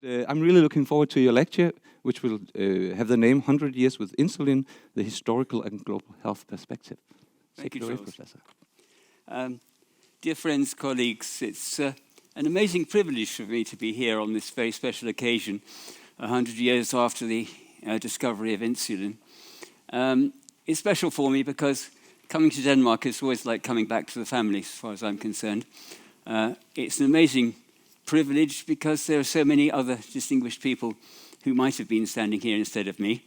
I'm really looking forward to your lecture, which will have the name 100 Years with Insulin, the Historical and Global Health Perspective. Thank you, Take it away, Charles. Professor. Dear friends, colleagues, it's an amazing privilege for me to be here on this very special occasion, 100 years after the discovery of insulin. It's special for me because coming to Denmark is always like coming back to the family, as far as I'm concerned. It's an amazing privilege because there are so many other distinguished people who might have been standing here instead of me.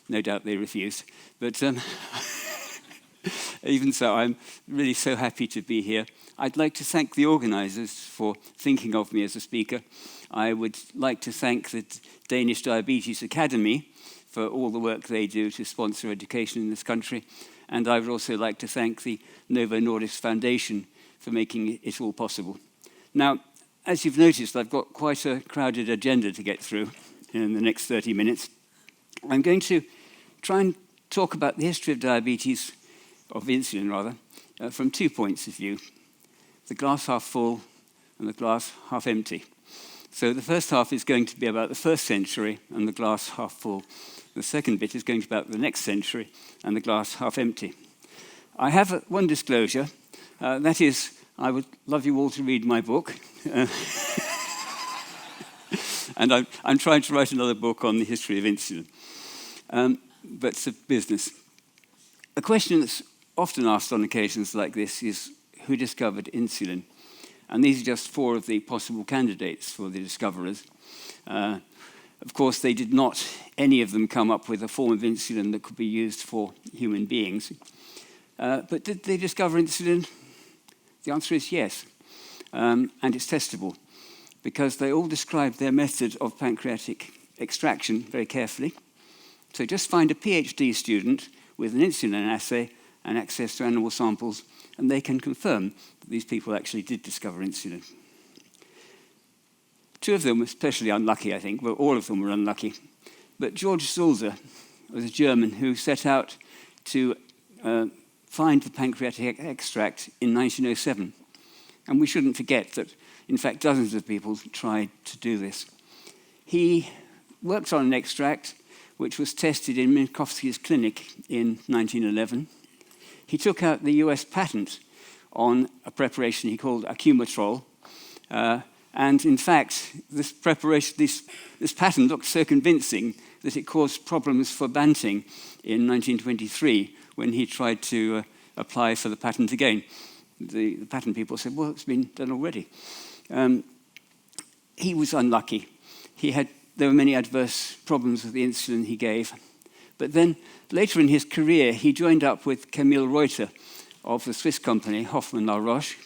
No doubt they refused. But even so, I'm really so happy to be here. I'd like to thank the organizers for thinking of me as a speaker. I would like to thank the Danish Diabetes Academy for all the work they do to sponsor education in this country. And I would also like to thank the Novo Nordisk Foundation for making it all possible. Now, as you've noticed, I've got quite a crowded agenda to get through in the next 30 minutes. I'm going to try and talk about the history of diabetes, of insulin rather, from 2 points of view, the glass half full and the glass half empty. So the first half is going to be about the first century and the glass half full. The second bit is going to be about the next century and the glass half empty. I have one disclosure, that is, I would love you all to read my book. And I'm trying to write another book on the history of insulin. But it's a business. A question that's often asked on occasions like this is, who discovered insulin? And these are just 4 of the possible candidates for the discoverers. Of course, they did not, any of them, come up with a form of insulin that could be used for human beings. But did they discover insulin? The answer is yes. And it's testable, because they all describe their method of pancreatic extraction very carefully. So just find a PhD student with an insulin assay and access to animal samples, and they can confirm that these people actually did discover insulin. 2 of them were especially unlucky, I think. Well, all of them were unlucky. But George Sulzer was a German who set out to find the pancreatic extract in 1907. And we shouldn't forget that, in fact, dozens of people tried to do this. He worked on an extract which was tested in Minkowski's clinic in 1911. He took out the US patent on a preparation he called Acumatrol. And in fact, this preparation, this patent looked so convincing that it caused problems for Banting in 1923 when he tried to apply for the patent again. The patent people said, well, it's been done already. He was unlucky. There were many adverse problems with the insulin he gave. But then later in his career, he joined up with Camille Reuter of the Swiss company Hoffmann La Roche,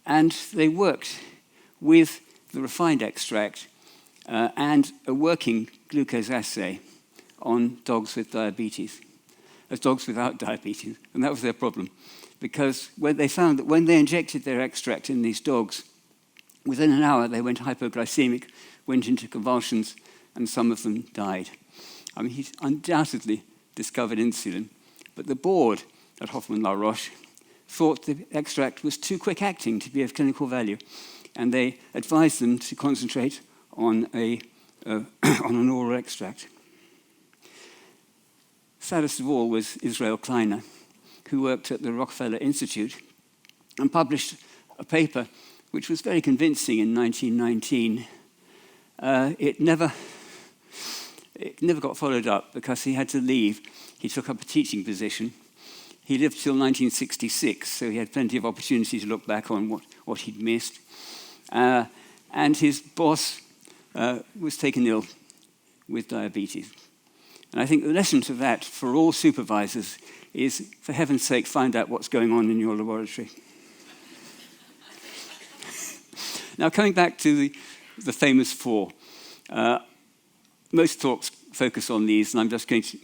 and they worked with the refined extract and a working glucose assay on dogs with diabetes, as dogs without diabetes. And that was their problem, because they found that when they injected their extract in these dogs, within an hour they went hypoglycemic, went into convulsions, and some of them died. I mean, he's undoubtedly discovered insulin, but the board at Hoffmann La Roche thought the extract was too quick-acting to be of clinical value, and they advised them to concentrate on an oral extract. Saddest of all was Israel Kleiner, who worked at the Rockefeller Institute and published a paper which was very convincing in 1919. It never got followed up because he had to leave. He took up a teaching position. He lived till 1966, so he had plenty of opportunity to look back on what he'd missed. And his boss was taken ill with diabetes. And I think the lesson to that for all supervisors is, for heaven's sake, find out what's going on in your laboratory. Now, coming back to the famous 4. Most talks focus on these, and I'm just going to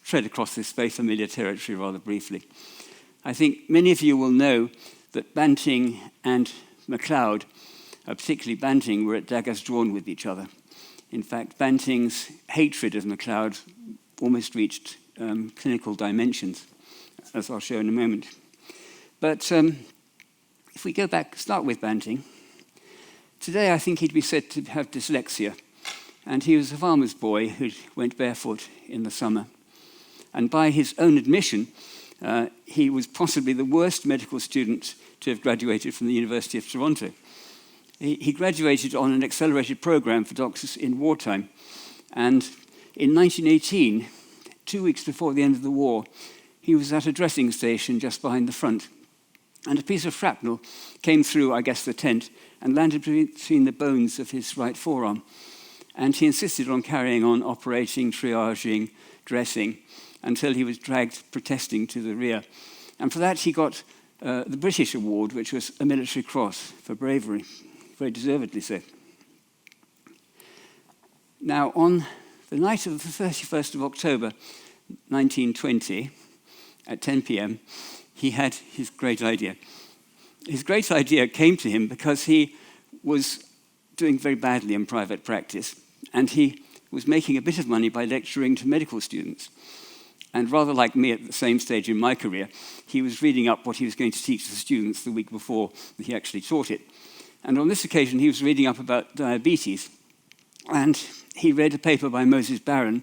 tread across this very familiar territory rather briefly. I think many of you will know that Banting and Macleod, particularly Banting, were at daggers drawn with each other. In fact, Banting's hatred of Macleod almost reached clinical dimensions, as I'll show in a moment. But if we go back, start with Banting. Today, I think he'd be said to have dyslexia, and he was a farmer's boy who went barefoot in the summer. And by his own admission, he was possibly the worst medical student to have graduated from the University of Toronto. He graduated on an accelerated program for doctors in wartime, and in 1918, 2 weeks before the end of the war, he was at a dressing station just behind the front, and a piece of shrapnel came through, I guess, the tent, and landed between the bones of his right forearm. And he insisted on carrying on operating, triaging, dressing, until he was dragged protesting to the rear. And for that, he got the British award, which was a military cross for bravery, very deservedly so. Now, on the night of the 31st of October, 1920, at 10 p.m., he had his great idea. His great idea came to him because he was doing very badly in private practice, and he was making a bit of money by lecturing to medical students. And rather like me at the same stage in my career, he was reading up what he was going to teach the students the week before he actually taught it. And on this occasion, he was reading up about diabetes. And he read a paper by Moses Barron,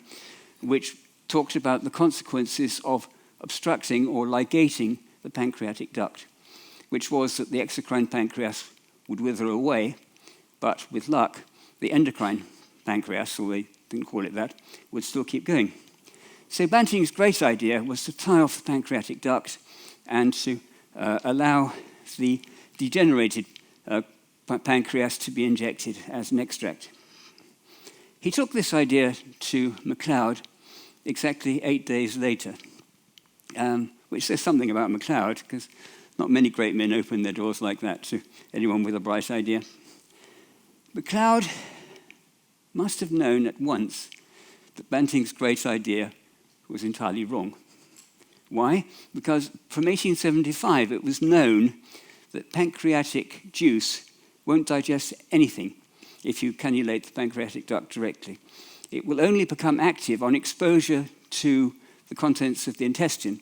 which talked about the consequences of obstructing or ligating the pancreatic duct, which was that the exocrine pancreas would wither away, but with luck, the endocrine pancreas, or they didn't call it that, would still keep going. So Banting's great idea was to tie off the pancreatic duct and to allow the degenerated pancreas to be injected as an extract. He took this idea to Macleod exactly 8 days later, which says something about Macleod, because not many great men open their doors like that to anyone with a bright idea. Macleod must have known at once that Banting's great idea was entirely wrong. Why? Because from 1875 it was known that pancreatic juice won't digest anything if you cannulate the pancreatic duct directly. It will only become active on exposure to the contents of the intestine,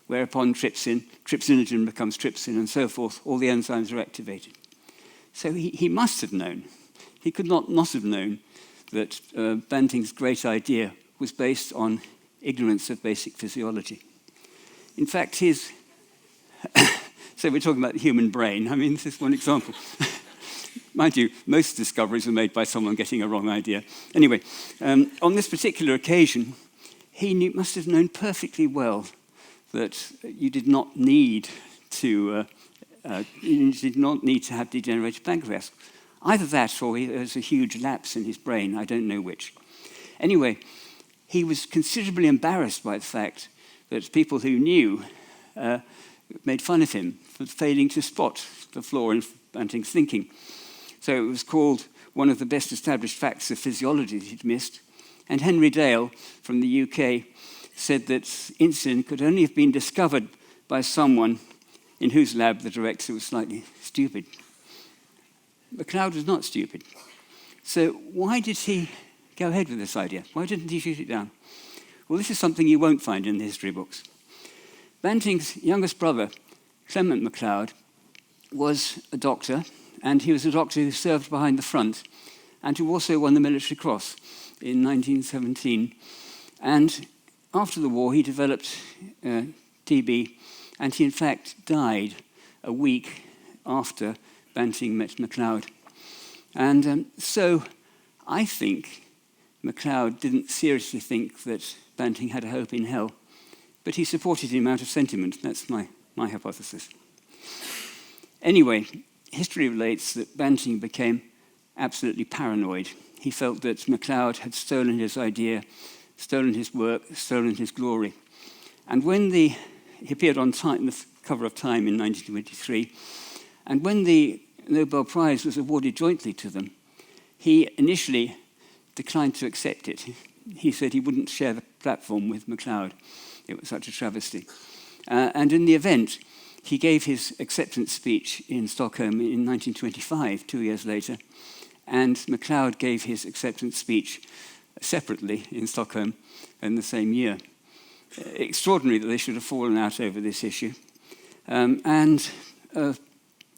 whereupon trypsinogen becomes trypsin, and so forth. All the enzymes are activated. So he must have known. He could not have known that Banting's great idea was based on ignorance of basic physiology. In fact, so we're talking about the human brain. I mean, this is one example. Mind you, most discoveries are made by someone getting a wrong idea. Anyway, on this particular occasion, he must have known perfectly well that you did not need to have degenerated pancreas. Either that or there's a huge lapse in his brain. I don't know which. Anyway, he was considerably embarrassed by the fact that people who knew made fun of him for failing to spot the flaw in Banting's thinking. So it was called one of the best established facts of physiology that he'd missed. And Henry Dale from the UK said that insulin could only have been discovered by someone in whose lab the director was slightly stupid. Macleod was not stupid. So why did he go ahead with this idea? Why didn't he shoot it down? Well, this is something you won't find in the history books. Banting's youngest brother, Clement Macleod, was a doctor, and he was a doctor who served behind the front and who also won the Military Cross in 1917. And after the war, he developed TB, and he in fact died a week after Banting met Macleod. And so I think Macleod didn't seriously think that Banting had a hope in hell, but he supported him out of sentiment. That's my hypothesis. Anyway, history relates that Banting became absolutely paranoid. He felt that Macleod had stolen his idea, stolen his work, stolen his glory. And when he appeared on Time, the cover of Time in 1923, and when the Nobel Prize was awarded jointly to them, he initially declined to accept it. He said he wouldn't share the platform with Macleod. It was such a travesty. And in the event, he gave his acceptance speech in Stockholm in 1925, 2 years later, and Macleod gave his acceptance speech separately in Stockholm in the same year. Extraordinary that they should have fallen out over this issue.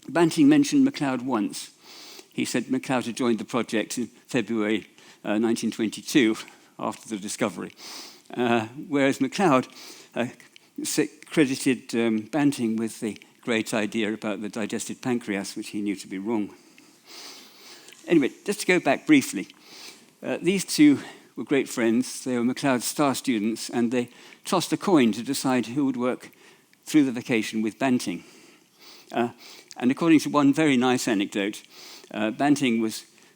Banting mentioned Macleod once. he said Macleod had joined the project in February 1922, after the discovery. Whereas Macleod credited Banting with the great idea about the digested pancreas, which he knew to be wrong. Anyway, just to go back briefly, these two were great friends. They were Macleod's star students, and they tossed a coin to decide who would work through the vacation with Banting. And according to one very nice anecdote, Banting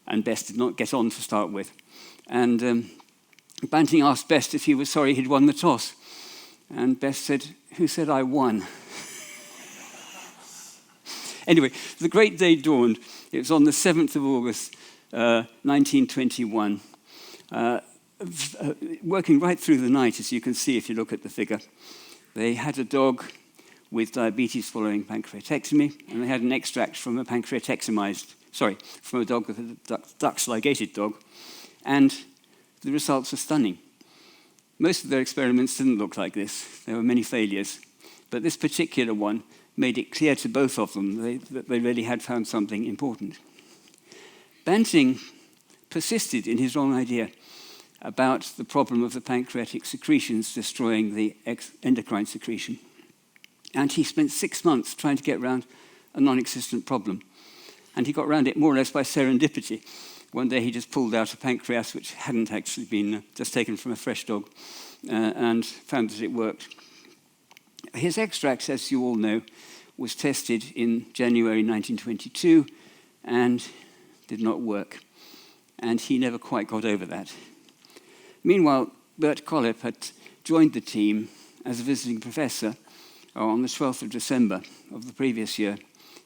and Best did not get on to start with. And Banting asked Best if he was sorry he'd won the toss. And Best said, "Who said I won?" Anyway, the great day dawned. It was on the 7th of August, 1921. Working right through the night, as you can see if you look at the figure. They had a dog with diabetes following pancreatectomy, and they had an extract from a from a dog with a duct's ligated dog, and the results are stunning. Most of their experiments didn't look like this. There were many failures, but this particular one made it clear to both of them that they really had found something important. Banting persisted in his wrong idea about the problem of the pancreatic secretions destroying the endocrine secretion. And he spent 6 months trying to get around a non-existent problem. And he got around it more or less by serendipity. One day he just pulled out a pancreas which hadn't actually been just taken from a fresh dog and found that it worked. His extract, as you all know, was tested in January 1922 and did not work. And he never quite got over that. Meanwhile, Bert Kollep had joined the team as a visiting professor on the 12th of December of the previous year.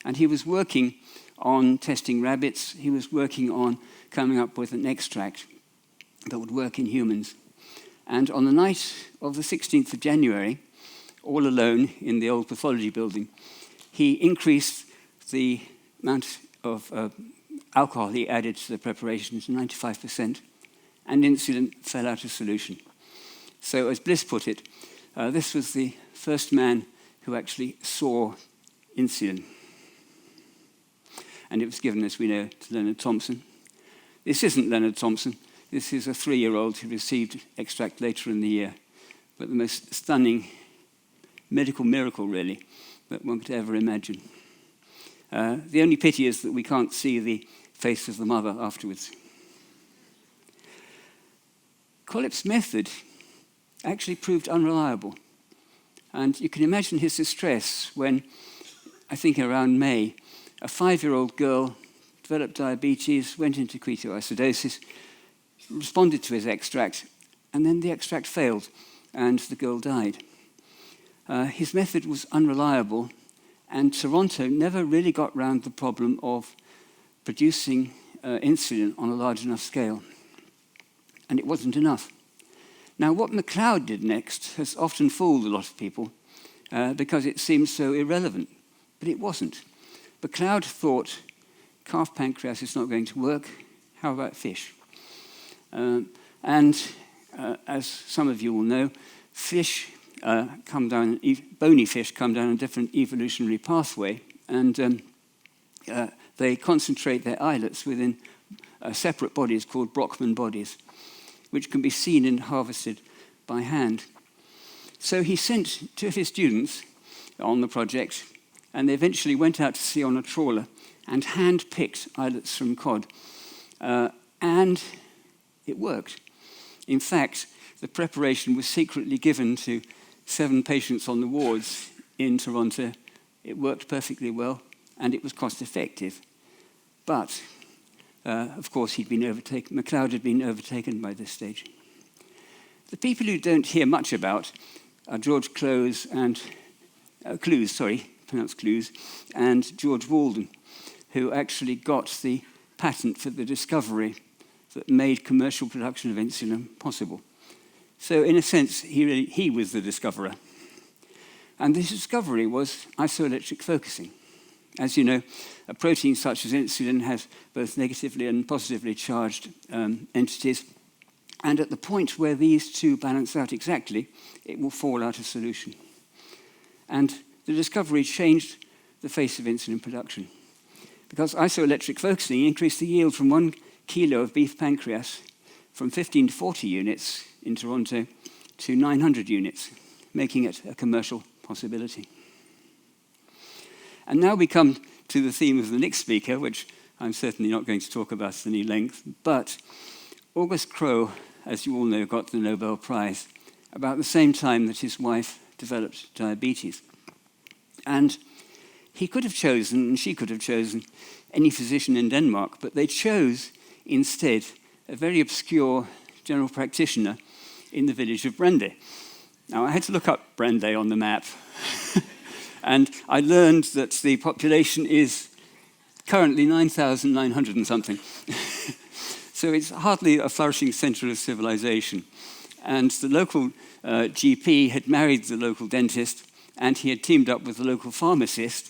And he was working on testing rabbits. He was working on coming up with an extract that would work in humans. And on the night of the 16th of January, all alone in the old pathology building, he increased the amount of alcohol he added to the preparation to 95%, and insulin fell out of solution. So, as Bliss put it, this was the first man who actually saw insulin. And it was given, as we know, to Leonard Thompson. This isn't Leonard Thompson. This is a 3-year-old who received extract later in the year. But the most stunning medical miracle, really, that one could ever imagine. The only pity is that we can't see the face of the mother afterwards. Kollep's method actually proved unreliable. And you can imagine his distress when, I think around May, a 5-year-old girl developed diabetes, went into ketoacidosis, responded to his extract, and then the extract failed, and the girl died. His method was unreliable, and Toronto never really got round the problem of producing insulin on a large enough scale. And it wasn't enough. Now, what Macleod did next has often fooled a lot of people because it seems so irrelevant, but it wasn't. Macleod thought, calf pancreas is not going to work, how about fish? As some of you will know, fish bony fish come down a different evolutionary pathway, and they concentrate their islets within separate bodies called Brockman bodies, which can be seen and harvested by hand. So he sent 2 of his students on the project, and they eventually went out to sea on a trawler and hand-picked islets from cod. And it worked. In fact, the preparation was secretly given to 7 patients on the wards in Toronto. It worked perfectly well, and it was cost-effective. But, of course, Macleod had been overtaken by this stage. The people who don't hear much about are George Clowes and and George Walden, who actually got the patent for the discovery that made commercial production of insulin possible. So, in a sense, he was the discoverer. And this discovery was isoelectric focusing. As you know, a protein such as insulin has both negatively and positively charged entities. And at the point where these two balance out exactly, it will fall out of solution. And the discovery changed the face of insulin production. because isoelectric focusing increased the yield from 1 kilo of beef pancreas from 15 to 40 units in Toronto to 900 units, making it a commercial possibility. And now we come to the theme of the next speaker, which I'm certainly not going to talk about at any length, but August Crowe, as you all know, got the Nobel Prize about the same time that his wife developed diabetes. And he could have chosen, and she could have chosen, any physician in Denmark, but they chose instead a very obscure general practitioner in the village of Brande. Now, I had to look up Brande on the map, and I learned that the population is currently 9,900 and something. So it's hardly a flourishing centre of civilization. And the local GP had married the local dentist, and he had teamed up with the local pharmacist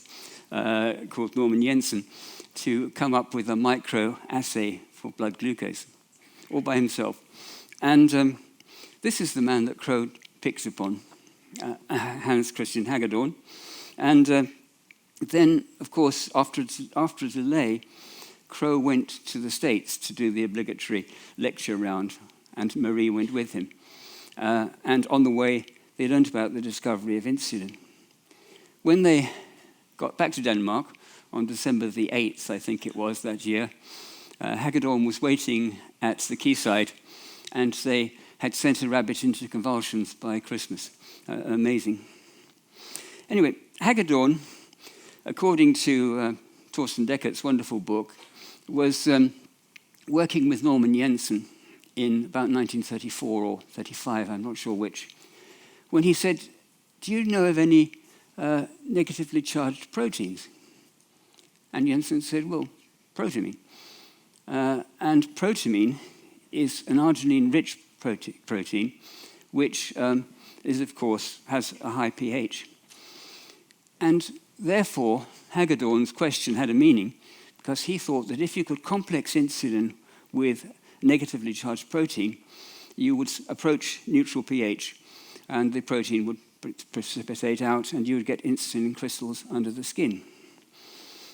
called Norman Jensen to come up with a micro-assay for blood glucose, all by himself. And this is the man that Crowe picks upon, Hans Christian Hagedorn. And then, of course, after a delay, Crowe went to the States to do the obligatory lecture round, and Marie went with him. And on the way, they learned about the discovery of insulin. When they got back to Denmark, on December the 8th, I think it was, that year, Hagedorn was waiting at the quayside, and they had sent a rabbit into convulsions by Christmas. Amazing. Anyway, Hagedorn, according to Torsten Deckert's wonderful book, was working with Norman Jensen in about 1934 or 35, I'm not sure which, when he said, "Do you know of any negatively charged proteins?" And Jensen said, "Well, protamine." And protamine is an arginine-rich protein, which is, of course, has a high pH. And therefore, Hagedorn's question had a meaning, because he thought that if you could complex insulin with negatively charged protein, you would approach neutral pH, and the protein would precipitate out, and you would get insulin crystals under the skin.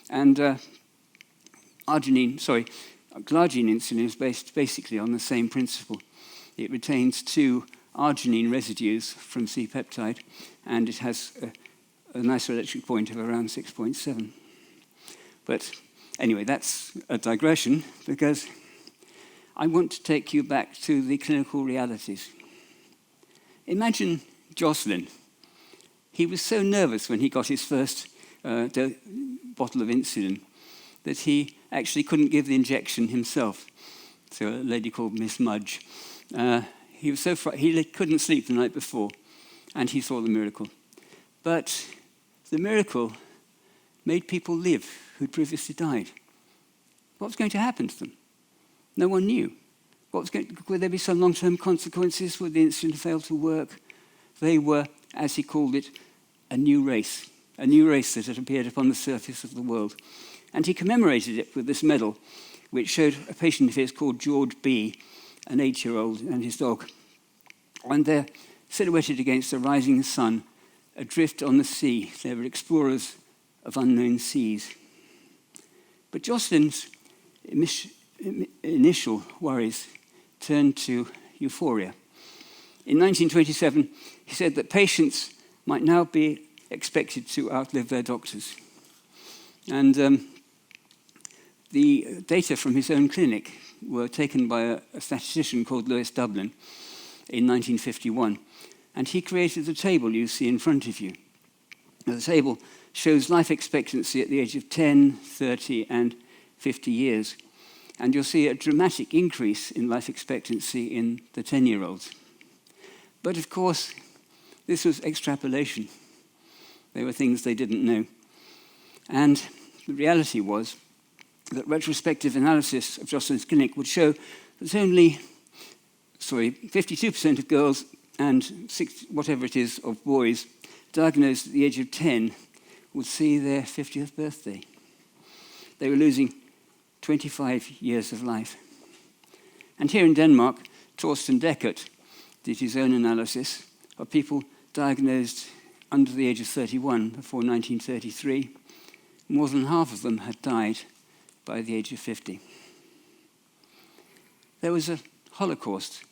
And glargine insulin is based basically on the same principle. It retains 2 arginine residues from C-peptide, and it has an isoelectric point of around 6.7. But anyway, that's a digression, because I want to take you back to the clinical realities. Imagine Jocelyn. He was so nervous when he got his first bottle of insulin that he actually couldn't give the injection himself. So a lady called Miss Mudge. He was so he couldn't sleep the night before, and he saw the miracle. But the miracle made people live who'd previously died. What was going to happen to them? No one knew. Would there be some long-term consequences? Would the insulin fail to work? They were, as he called it, a new race that had appeared upon the surface of the world. And he commemorated it with this medal, which showed a patient of his called George B., an 8-year-old, and his dog. And they're silhouetted against the rising sun, adrift on the sea. They were explorers of unknown seas. But Jocelyn's initial worries turned to euphoria. In 1927, he said that patients might now be expected to outlive their doctors. And the data from his own clinic were taken by a statistician called Lewis Dublin in 1951. And he created the table you see in front of you. Now, the table shows life expectancy at the age of 10, 30, and 50 years. And you'll see a dramatic increase in life expectancy in the 10-year-olds. But of course, this was extrapolation. There were things they didn't know. And the reality was that retrospective analysis of Jocelyn's clinic would show that only 52% of girls and whatever it is of boys diagnosed at the age of 10 would see their 50th birthday. They were losing 25 years of life. And here in Denmark, Torsten Deckert did his own analysis of people diagnosed under the age of 31 before 1933. More than half of them had died by the age of 50. There was a Holocaust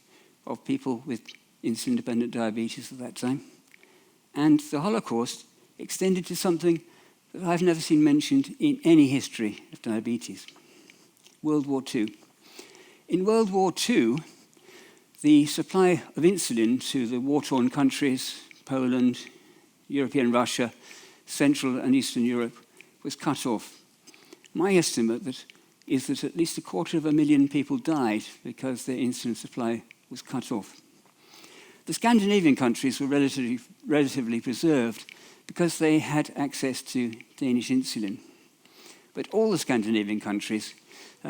of people with insulin-dependent diabetes at that time. And the Holocaust extended to something that I've never seen mentioned in any history of diabetes: World War II. In World War II, the supply of insulin to the war-torn countries, Poland, European Russia, Central and Eastern Europe, was cut off. My estimate is that at least 250,000 people died because their insulin supply was cut off. The Scandinavian countries were relatively preserved because they had access to Danish insulin. But all the Scandinavian countries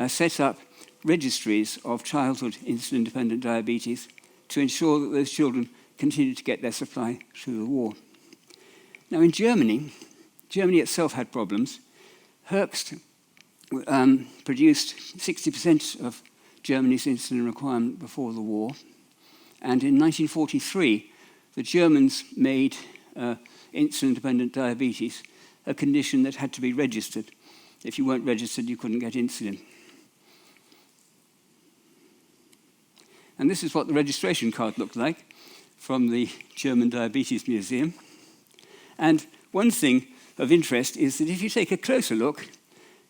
set up registries of childhood insulin-dependent diabetes to ensure that those children continued to get their supply through the war. Now in Germany itself had problems. Hoechst produced 60% of Germany's insulin requirement before the war. And in 1943, the Germans made insulin-dependent diabetes a condition that had to be registered. If you weren't registered, you couldn't get insulin. And this is what the registration card looked like from the German Diabetes Museum. And one thing of interest is that if you take a closer look,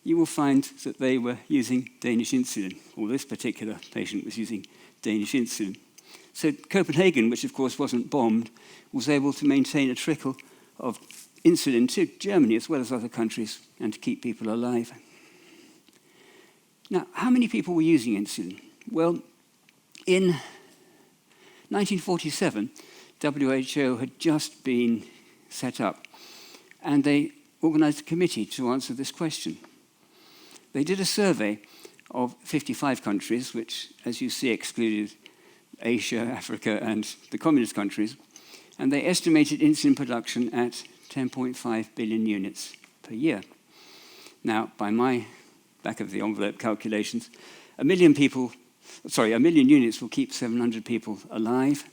you will find that they were using Danish insulin, or this particular patient was using Danish insulin. So Copenhagen, which of course wasn't bombed, was able to maintain a trickle of insulin to Germany as well as other countries and to keep people alive. Now, how many people were using insulin? Well, in 1947, WHO had just been set up, and they organized a committee to answer this question. They did a survey of 55 countries, which, as you see, excluded Asia, Africa, and the communist countries, and they estimated insulin production at 10.5 billion units per year. Now, by my back-of-the-envelope calculations, a million units will keep 700 people alive,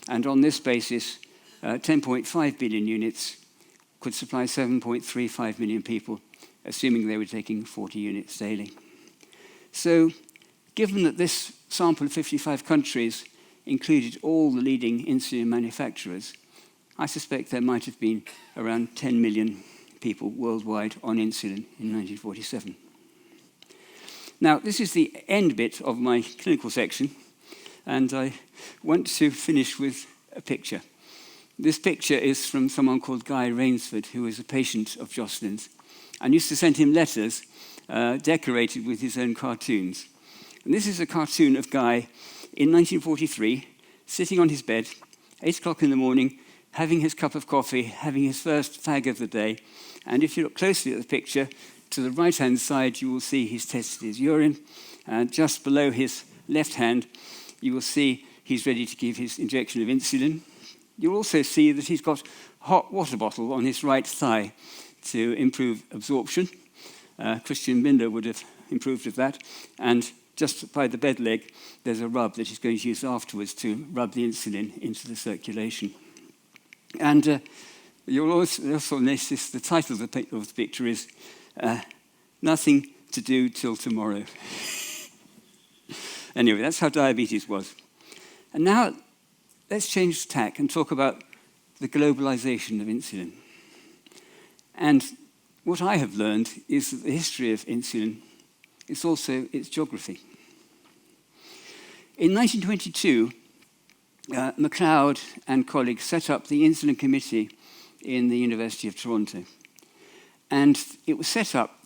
and on this basis, 10.5 billion units could supply 7.35 million people, assuming they were taking 40 units daily. So, given that this sample of 55 countries included all the leading insulin manufacturers, I suspect there might have been around 10 million people worldwide on insulin in 1947. Now, this is the end bit of my clinical section, and I want to finish with a picture. This picture is from someone called Guy Rainsford, who was a patient of Jocelyn's, and used to send him letters decorated with his own cartoons. And this is a cartoon of Guy in 1943, sitting on his bed, 8 o'clock in the morning, having his cup of coffee, having his first fag of the day. And if you look closely at the picture, to the right-hand side, you will see he's tested his urine. And just below his left hand, you will see he's ready to give his injection of insulin. You'll also see that he's got a hot water bottle on his right thigh to improve absorption. Christian Binder would have improved of that. And just by the bed leg, there's a rub that he's going to use afterwards to rub the insulin into the circulation. And you'll also notice the title of the picture is Nothing to Do Till Tomorrow. Anyway, that's how diabetes was. And now let's change tack and talk about the globalization of insulin. And what I have learned is that the history of insulin is also its geography. In 1922, Macleod and colleagues set up the Insulin Committee in the University of Toronto. And it was set up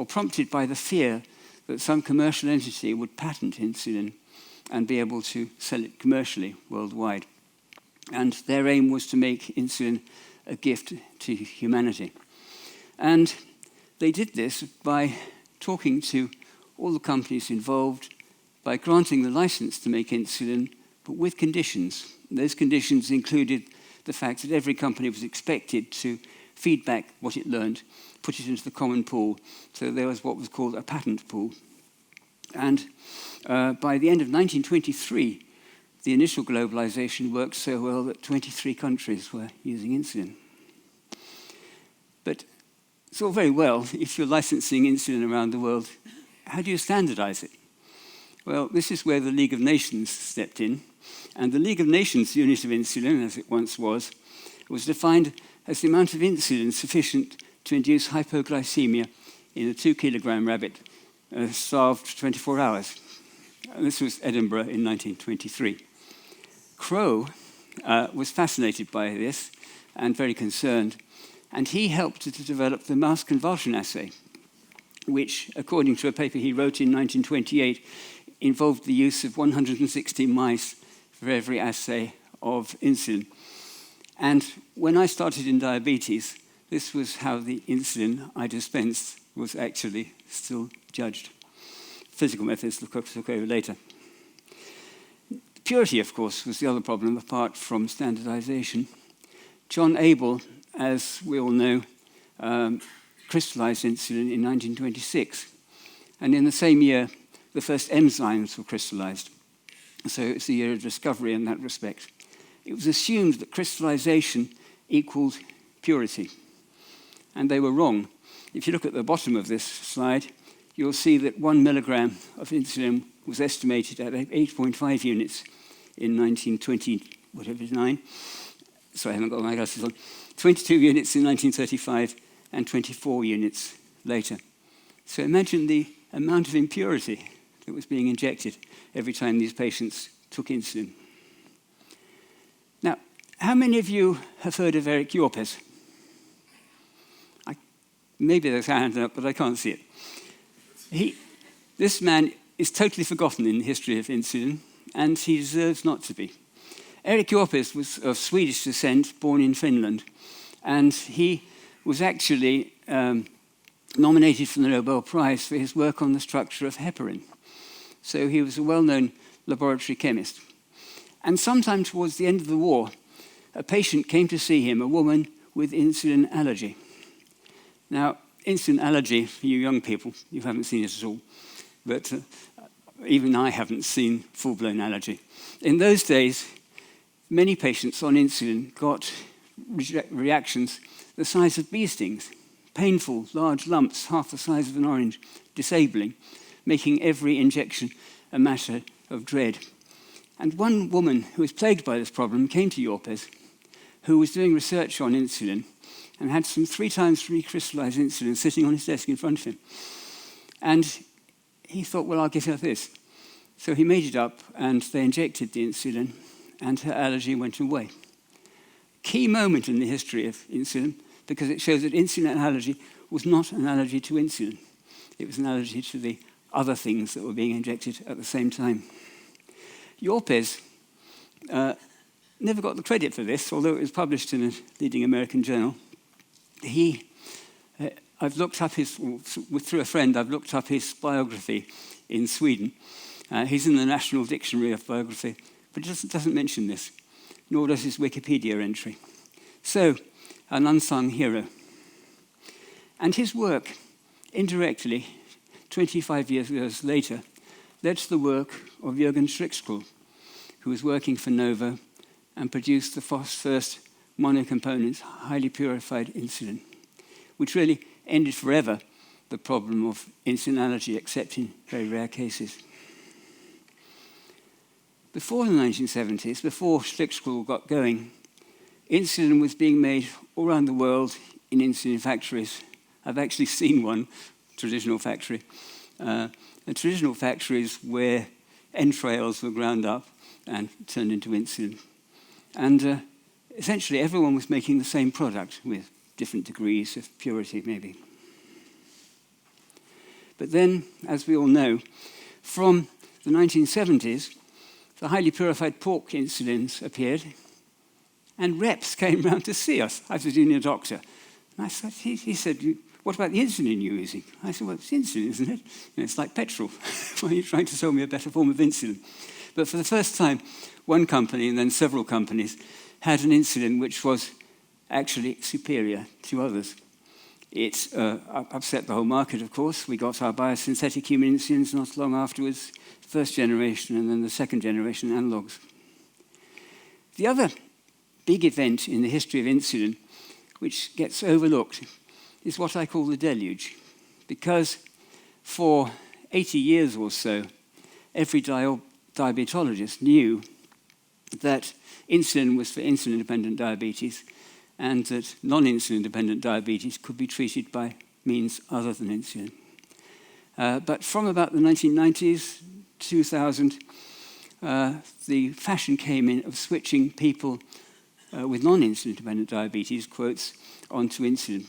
prompted by the fear that some commercial entity would patent insulin and be able to sell it commercially worldwide. And their aim was to make insulin a gift to humanity. And they did this by talking to all the companies involved, by granting the license to make insulin, but with conditions. Those conditions included the fact that every company was expected to feed back what it learned, put it into the common pool. So there was what was called a patent pool. And by the end of 1923, the initial globalization worked so well that 23 countries were using insulin. But it's all very well if you're licensing insulin around the world. How do you standardize it? Well, this is where the League of Nations stepped in. And the League of Nations unit of insulin, as it once was defined as the amount of insulin sufficient to induce hypoglycemia in a 2-kilogram rabbit starved for 24 hours. And this was Edinburgh in 1923. Crowe was fascinated by this and very concerned, and he helped to develop the mouse convulsion assay, which, according to a paper he wrote in 1928, involved the use of 160 mice for every assay of insulin. And when I started in diabetes, this was how the insulin I dispensed was actually still judged. Physical methods look over later. Purity, of course, was the other problem, apart from standardization. John Abel, as we all know, crystallized insulin in 1926. And in the same year, the first enzymes were crystallized. So it's the year of discovery in that respect. It was assumed that crystallization equaled purity. And they were wrong. If you look at the bottom of this slide, you'll see that 1 milligram of insulin was estimated at 8.5 units in 1929. Sorry, I haven't got my glasses on. 22 units in 1935 and 24 units later. So imagine the amount of impurity that was being injected every time these patients took insulin. Now, how many of you have heard of Eric Yorpes? Maybe there's a hand up, but I can't see it. This man is totally forgotten in the history of insulin, and he deserves not to be. Eric Yorpes was of Swedish descent, born in Finland, and he was actually nominated for the Nobel Prize for his work on the structure of heparin. So he was a well-known laboratory chemist. And sometime towards the end of the war, a patient came to see him, a woman with insulin allergy. Now, insulin allergy, for you young people, you haven't seen it at all, but even I haven't seen full-blown allergy. In those days, many patients on insulin got reactions the size of bee stings, painful, large lumps, half the size of an orange, disabling, making every injection a matter of dread. And one woman who was plagued by this problem came to Yorpes, who was doing research on insulin, and had some 3 times recrystallized insulin sitting on his desk in front of him. And he thought, well, I'll give her this. So he made it up, and they injected the insulin, and her allergy went away. Key moment in the history of insulin, because it shows that insulin allergy was not an allergy to insulin. It was an allergy to the other things that were being injected at the same time. Yorpes never got the credit for this, although it was published in a leading American journal. I've looked up through a friend, I've looked up his biography in Sweden. He's in the National Dictionary of Biography, but it doesn't mention this, nor does his Wikipedia entry. So, an unsung hero. And his work, indirectly, 25 years later, led to the work of Jürgen Strickskrull, who was working for Novo and produced the first monocomponent, highly purified insulin, which really ended forever the problem of insulin allergy, except in very rare cases. Before the 1970s, before Strickskrull got going, insulin was being made all around the world in insulin factories. I've actually seen one traditional factory. Traditional factories where entrails were ground up and turned into insulin. And essentially, everyone was making the same product with different degrees of purity, maybe. But then, as we all know, from the 1970s, the highly purified pork insulins appeared, and reps came round to see us. I was a junior doctor. And I said, he said, what about the insulin you're using? I said, well, it's insulin, isn't it? It's like petrol. Why are you trying to sell me a better form of insulin? But for the first time, one company, and then several companies, had an insulin which was actually superior to others. It upset the whole market, of course. We got our biosynthetic human insulins not long afterwards, first generation and then the second generation analogues. The other big event in the history of insulin, which gets overlooked, is what I call the deluge, because for 80 years or so, every diabetologist knew that insulin was for insulin-dependent diabetes and that non-insulin-dependent diabetes could be treated by means other than insulin. But from about the 1990s, 2000, the fashion came in of switching people with non-insulin-dependent diabetes, quotes, onto insulin.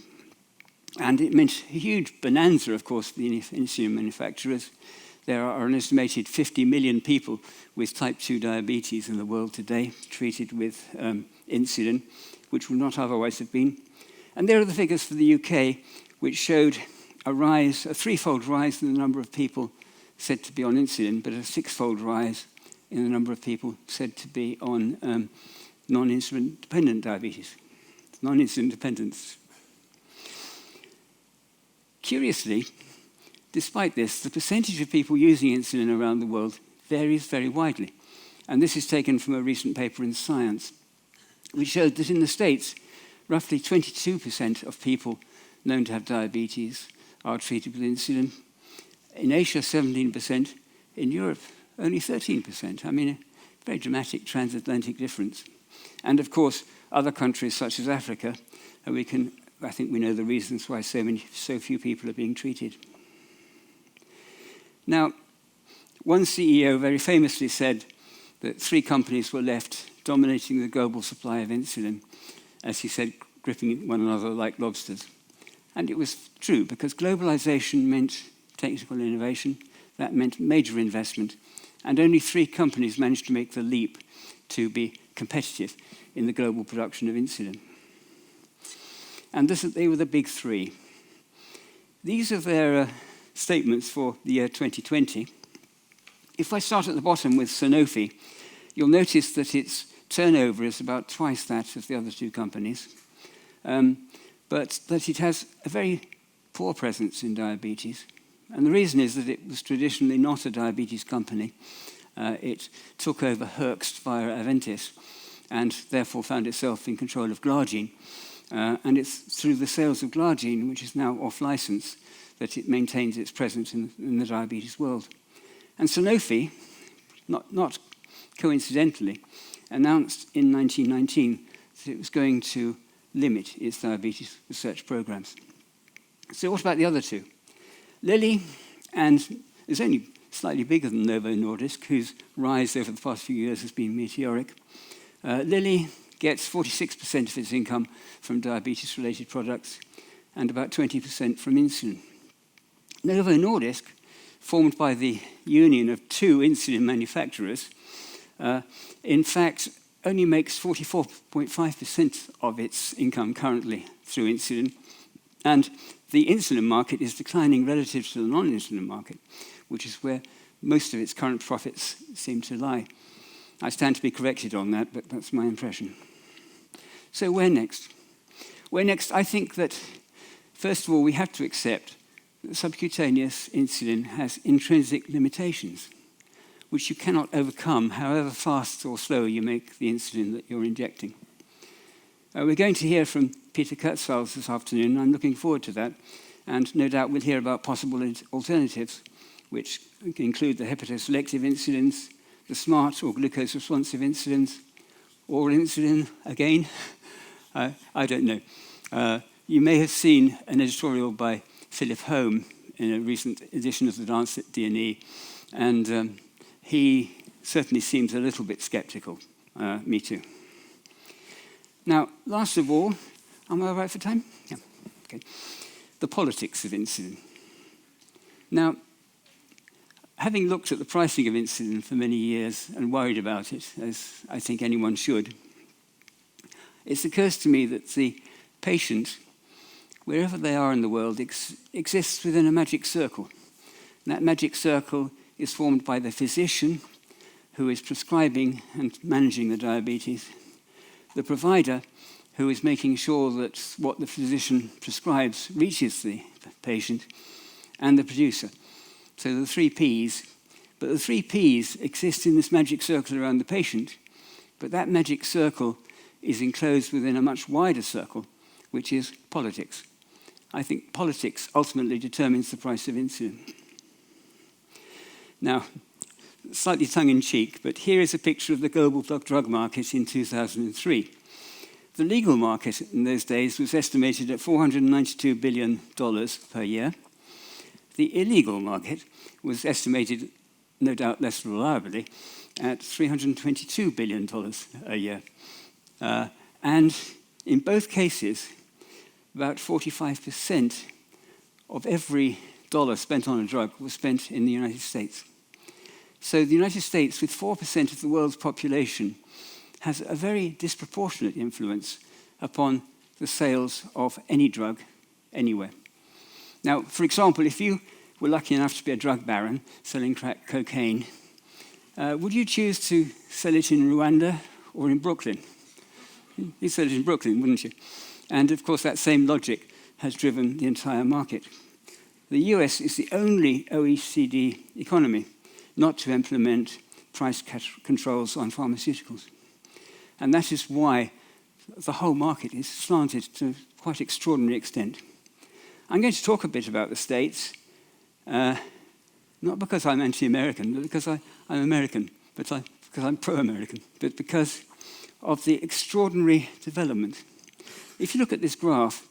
And it meant a huge bonanza, of course, for the insulin manufacturers. There are an estimated 50 million people with type 2 diabetes in the world today treated with insulin, which would not otherwise have been. And there are the figures for the UK, which showed a threefold rise in the number of people said to be on insulin, but a sixfold rise in the number of people said to be on non-insulin dependent diabetes, non-insulin dependence. Curiously, despite this, the percentage of people using insulin around the world varies very widely. And this is taken from a recent paper in Science, which showed that in the States, roughly 22% of people known to have diabetes are treated with insulin. In Asia, 17%. In Europe, only 13%. I mean, a very dramatic transatlantic difference. And of course, other countries such as Africa, I think we know the reasons why so few people are being treated. Now, one CEO very famously said that 3 companies were left dominating the global supply of insulin, as he said, gripping one another like lobsters. And it was true, because globalization meant technical innovation, that meant major investment, and only 3 companies managed to make the leap to be competitive in the global production of insulin. And they were the big 3. These are their statements for the year 2020. If I start at the bottom with Sanofi, you'll notice that its turnover is about twice that of the other 2 companies, but that it has a very poor presence in diabetes. And the reason is that it was traditionally not a diabetes company. It took over Hoechst via Aventis and therefore found itself in control of Glargine. And it's through the sales of Glargine, which is now off license, that it maintains its presence in the diabetes world. And Sanofi, not coincidentally, announced in 1919 that it was going to limit its diabetes research programs. So what about the other 2? Lilly, and is only slightly bigger than Novo Nordisk, whose rise over the past few years has been meteoric. Lilly gets 46% of its income from diabetes-related products and about 20% from insulin. Novo Nordisk, formed by the union of 2 insulin manufacturers, in fact only makes 44.5% of its income currently through insulin, and the insulin market is declining relative to the non-insulin market, which is where most of its current profits seem to lie. I stand to be corrected on that, but that's my impression. So where next? Where next? I think that, first of all, we have to accept that subcutaneous insulin has intrinsic limitations, which you cannot overcome however fast or slow you make the insulin that you're injecting. We're going to hear from Peter Kurtzfels this afternoon. I'm looking forward to that. And no doubt we'll hear about possible alternatives, which include the hepatoselective insulins, the smart or glucose-responsive insulins, or insulin again. I don't know. You may have seen an editorial by Philip Home in a recent edition of the LANCET D&E, and he certainly seems a little bit skeptical. Me too. Now, last of all, am I all right for time? Yeah, okay. The politics of insulin. Now, having looked at the pricing of insulin for many years and worried about it, as I think anyone should, it occurs to me that the patient, wherever they are in the world, exists within a magic circle. And that magic circle is formed by the physician who is prescribing and managing the diabetes, the provider who is making sure that what the physician prescribes reaches the patient, and the producer. So the 3 Ps. But the 3 Ps exist in this magic circle around the patient, but that magic circle is enclosed within a much wider circle, which is politics. I think politics ultimately determines the price of insulin. Now, slightly tongue-in-cheek, but here is a picture of the global drug market in 2003. The legal market in those days was estimated at $492 billion per year. The illegal market was estimated, no doubt less reliably, at $322 billion a year. And in both cases, about 45% of every dollar spent on a drug was spent in the United States. So the United States, with 4% of the world's population, has a very disproportionate influence upon the sales of any drug anywhere. Now, for example, if you were lucky enough to be a drug baron selling crack cocaine, would you choose to sell it in Rwanda or in Brooklyn? You'd sell it in Brooklyn, wouldn't you? And of course, that same logic has driven the entire market. The US is the only OECD economy not to implement price controls on pharmaceuticals. And that is why the whole market is slanted to quite extraordinary extent. I'm going to talk a bit about the States, not because I'm anti-American, but because I'm American, because I'm pro-American, but because of the extraordinary development. If you look at this graph,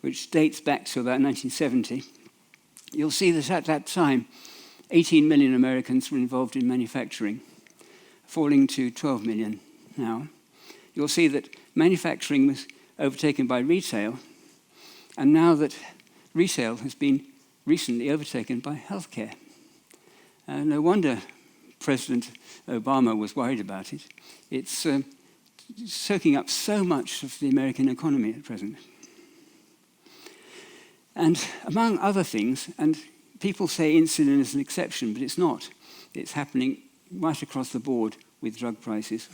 which dates back to about 1970, you'll see that at that time, 18 million Americans were involved in manufacturing, falling to 12 million now. You'll see that manufacturing was overtaken by retail, and now that retail has been recently overtaken by healthcare. No wonder President Obama was worried about it. It's soaking up so much of the American economy at present. And among other things, and people say insulin is an exception, but it's not. It's happening right across the board with drug prices.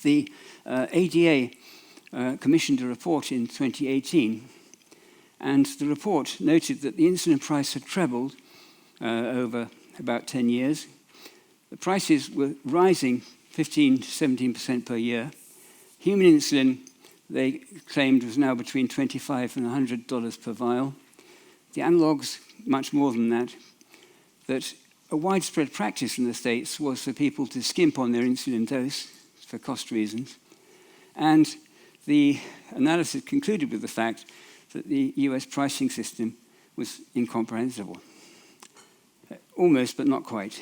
The ADA commissioned a report in 2018, and the report noted that the insulin price had trebled over about 10 years. The prices were rising 15 to 17% per year. Human insulin, they claimed, was now between $25 and $100 per vial. The analogues, much more than that. That a widespread practice in the States was for people to skimp on their insulin dose for cost reasons. And the analysis concluded with the fact that the US pricing system was incomprehensible. Almost, but not quite.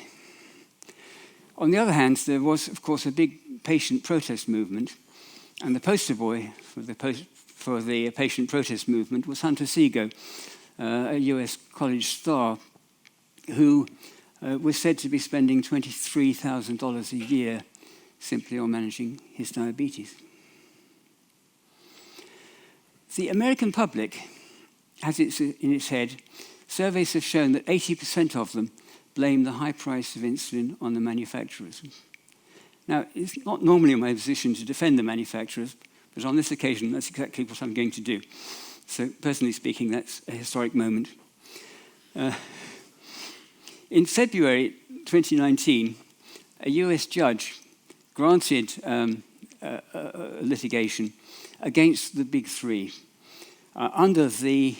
On the other hand, there was, of course, a big patient protest movement, and the poster boy for the patient protest movement was Hunter Seago, a US college star who was said to be spending $23,000 a year simply on managing his diabetes. The American public has in its head, surveys have shown that 80% of them blame the high price of insulin on the manufacturers. Now, it's not normally my position to defend the manufacturers, but on this occasion, that's exactly what I'm going to do. So, personally speaking, that's a historic moment. In February 2019, a US judge granted litigation against the big three under the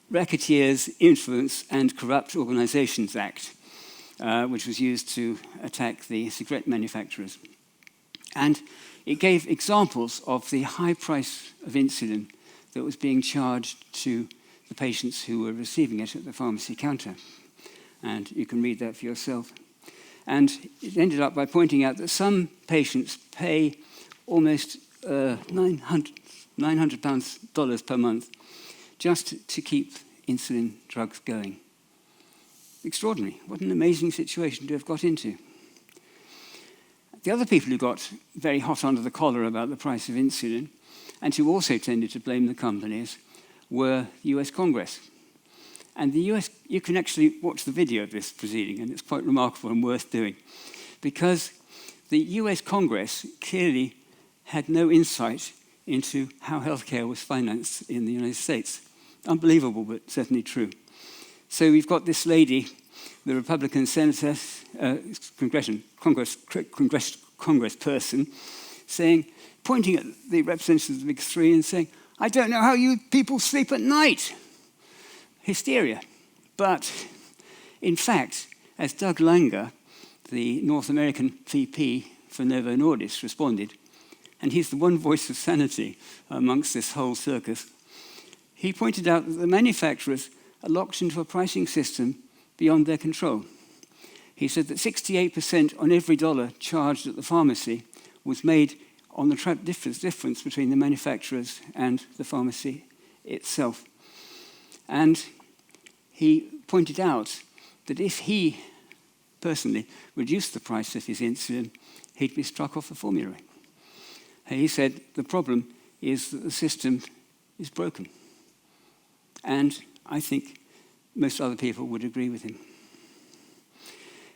Racketeers, Influence and Corrupt Organizations Act, which was used to attack the cigarette manufacturers. And it gave examples of the high price of insulin that was being charged to the patients who were receiving it at the pharmacy counter. And you can read that for yourself. And it ended up by pointing out that some patients pay almost $900 per month just to keep insulin drugs going. Extraordinary. What an amazing situation to have got into. The other people who got very hot under the collar about the price of insulin, and who also tended to blame the companies, were the US Congress. And the US, you can actually watch the video of this proceeding, and it's quite remarkable and worth doing, because the US Congress clearly had no insight into how healthcare was financed in the United States. Unbelievable, but certainly true. So we've got this lady, the Republican senator, congressperson, saying, pointing at the representatives of the big three and saying, "I don't know how you people sleep at night. hysteria. But in fact, as Doug Langer, the North American VP for Novo Nordisk, responded, and he's the one voice of sanity amongst this whole circus, he pointed out that the manufacturers are locked into a pricing system beyond their control. He said that 68% on every dollar charged at the pharmacy was made on the difference between the manufacturers and the pharmacy itself. And he pointed out that if he personally reduced the price of his insulin, he'd be struck off the formulary. He said the problem is that the system is broken. And I think most other people would agree with him.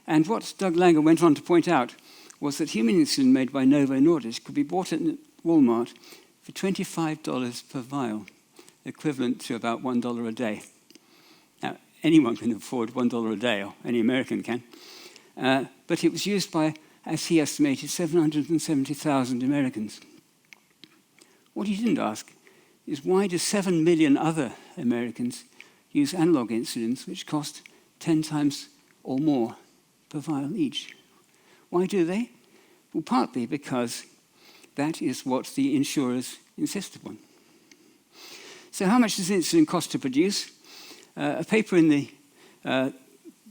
And what Doug Langer went on to point out was that human insulin made by Novo Nordisk could be bought at Walmart for $25 per vial, equivalent to about $1 a day. Now, anyone can afford $1 a day, or any American can. But it was used by, as he estimated, 770,000 Americans. What he didn't ask is why do 7 million other Americans use analog insulins, which cost 10 times or more per vial each? Why do they? Well, partly because that is what the insurers insist upon. So how much does insulin cost to produce? A paper in the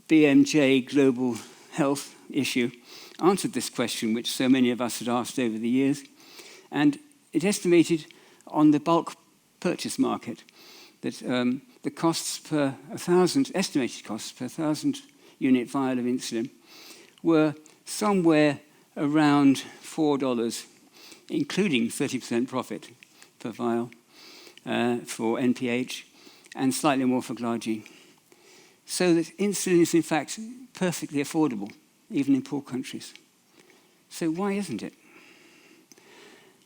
BMJ Global Health issue answered this question, which so many of us had asked over the years. And it estimated on the bulk purchase market that the costs per 1,000, estimated costs per 1,000 unit vial of insulin were somewhere around $4, including 30% profit per vial for NPH and slightly more for glargine. So that insulin is in fact perfectly affordable, even in poor countries. So why isn't it?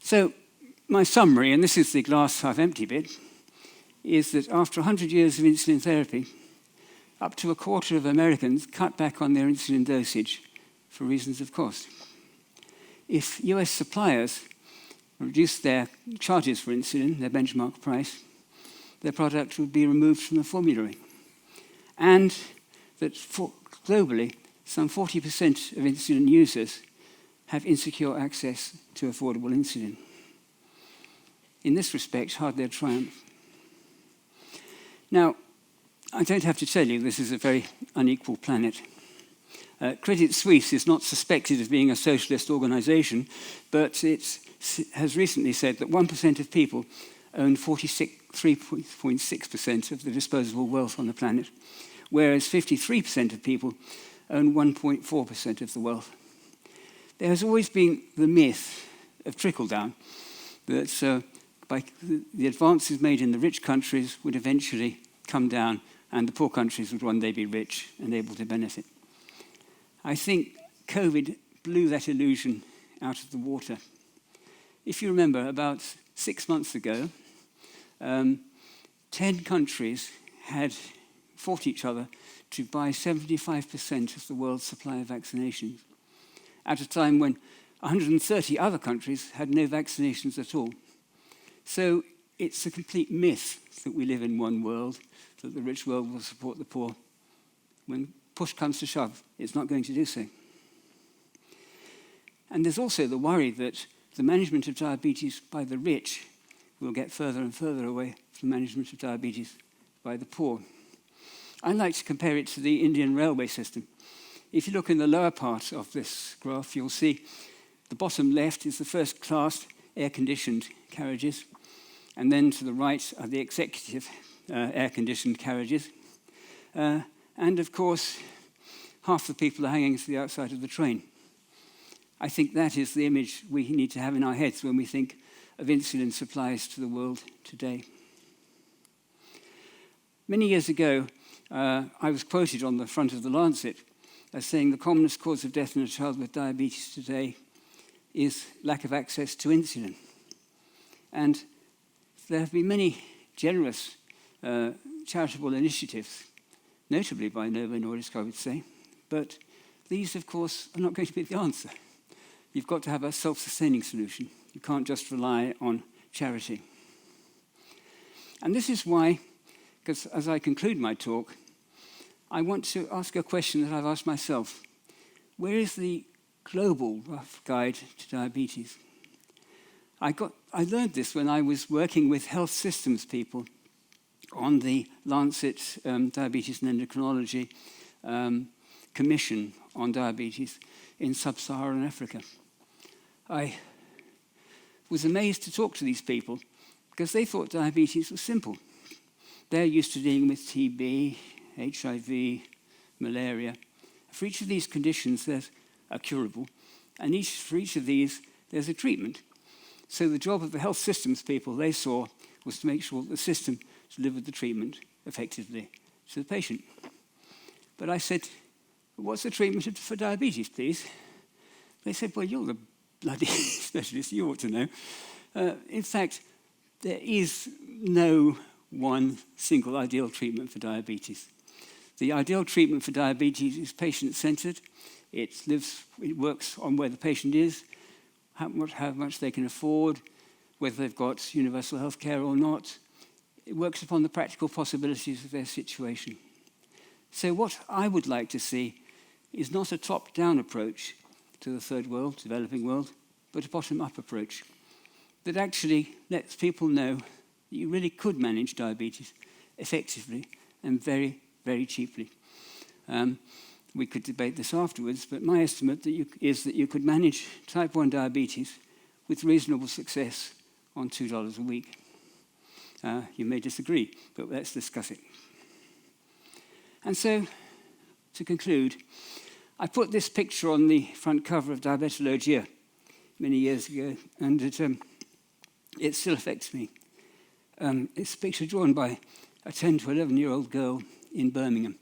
So my summary, and this is the glass half empty bit, is that after 100 years of insulin therapy, up to a quarter of Americans cut back on their insulin dosage for reasons of cost. If US suppliers reduced their charges for insulin, their benchmark price, their product would be removed from the formulary. And that globally, some 40% of insulin users have insecure access to affordable insulin. In this respect, hardly a triumph. Now, I don't have to tell you this is a very unequal planet. Credit Suisse is not suspected of being a socialist organization, but it has recently said that 1% of people own 3.6% of the disposable wealth on the planet, whereas 53% of people own 1.4% of the wealth. There has always been the myth of trickle-down, that by the advances made in the rich countries would eventually come down and the poor countries would one day be rich and able to benefit. I think COVID blew that illusion out of the water. If you remember, about 6 months ago, 10 countries had fought each other to buy 75% of the world's supply of vaccinations, at a time when 130 other countries had no vaccinations at all. So it's a complete myth that we live in one world, that the rich world will support the poor. When push comes to shove, it's not going to do so. And there's also the worry that the management of diabetes by the rich will get further and further away from management of diabetes by the poor. I like to compare it to the Indian railway system. If you look in the lower part of this graph, you'll see the bottom left is the first class air-conditioned carriages, and then to the right are the executive air-conditioned carriages. And of course, half the people are hanging to the outside of the train. I think that is the image we need to have in our heads when we think of insulin supplies to the world today. Many years ago, I was quoted on the front of the LANCET as saying the commonest cause of death in a child with diabetes today is lack of access to insulin. And there have been many generous charitable initiatives, notably by Novo Nordisk, I would say, but these, of course, are not going to be the answer. You've got to have a self-sustaining solution. You can't just rely on charity. And this is why because as I conclude my talk, I want to ask a question that I've asked myself. Where is the global rough guide to diabetes? I learned this when I was working with health systems people on the LANCET Diabetes and Endocrinology Commission on Diabetes in sub-Saharan Africa. I was amazed to talk to these people because they thought diabetes was simple. They're used to dealing with TB, HIV, malaria. For each of these conditions, there's a curable, and for each of these, there's a treatment. So the job of the health systems people they saw was to make sure that the system delivered the treatment effectively to the patient. But I said, what's the treatment for diabetes, please? They said, well, you're the bloody specialist, you ought to know. In fact, there is no one single ideal treatment for diabetes. The ideal treatment for diabetes is patient-centered. It works on where the patient is, how much they can afford, whether they've got universal health care or not. It works upon the practical possibilities of their situation. So what I would like to see is not a top-down approach to the third world, developing world, but a bottom-up approach that actually lets people know that you really could manage diabetes effectively and very, very cheaply. We could debate this afterwards, but my estimate is that you could manage type 1 diabetes with reasonable success on $2 a week. You may disagree, but let's discuss it. And so, to conclude, I put this picture on the front cover of Deluge here many years ago, and it still affects me. It's a picture drawn by a 10 to 11-year-old girl in Birmingham,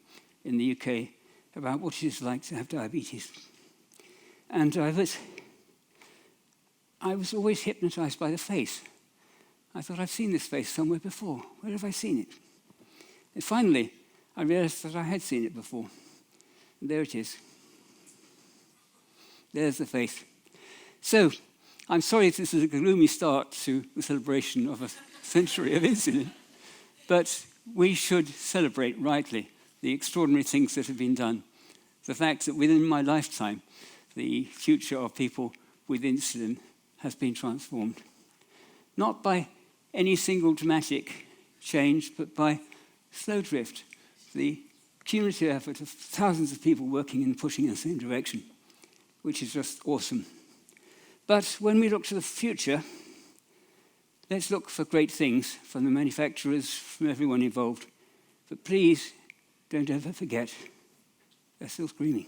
in the UK, about what it is like to have diabetes. And I was always hypnotized by the face. I thought, I've seen this face somewhere before. Where have I seen it? And finally, I realized that I had seen it before. And there it is. There's the face. So, I'm sorry if this is a gloomy start to the celebration of a century of insulin, but we should celebrate rightly the extraordinary things that have been done. The fact that within my lifetime, the future of people with insulin has been transformed. Not by any single dramatic change, but by slow drift, the cumulative effort of thousands of people working and pushing in the same direction, which is just awesome. But when we look to the future, let's look for great things from the manufacturers, from everyone involved. But please, don't ever forget, they're still screaming.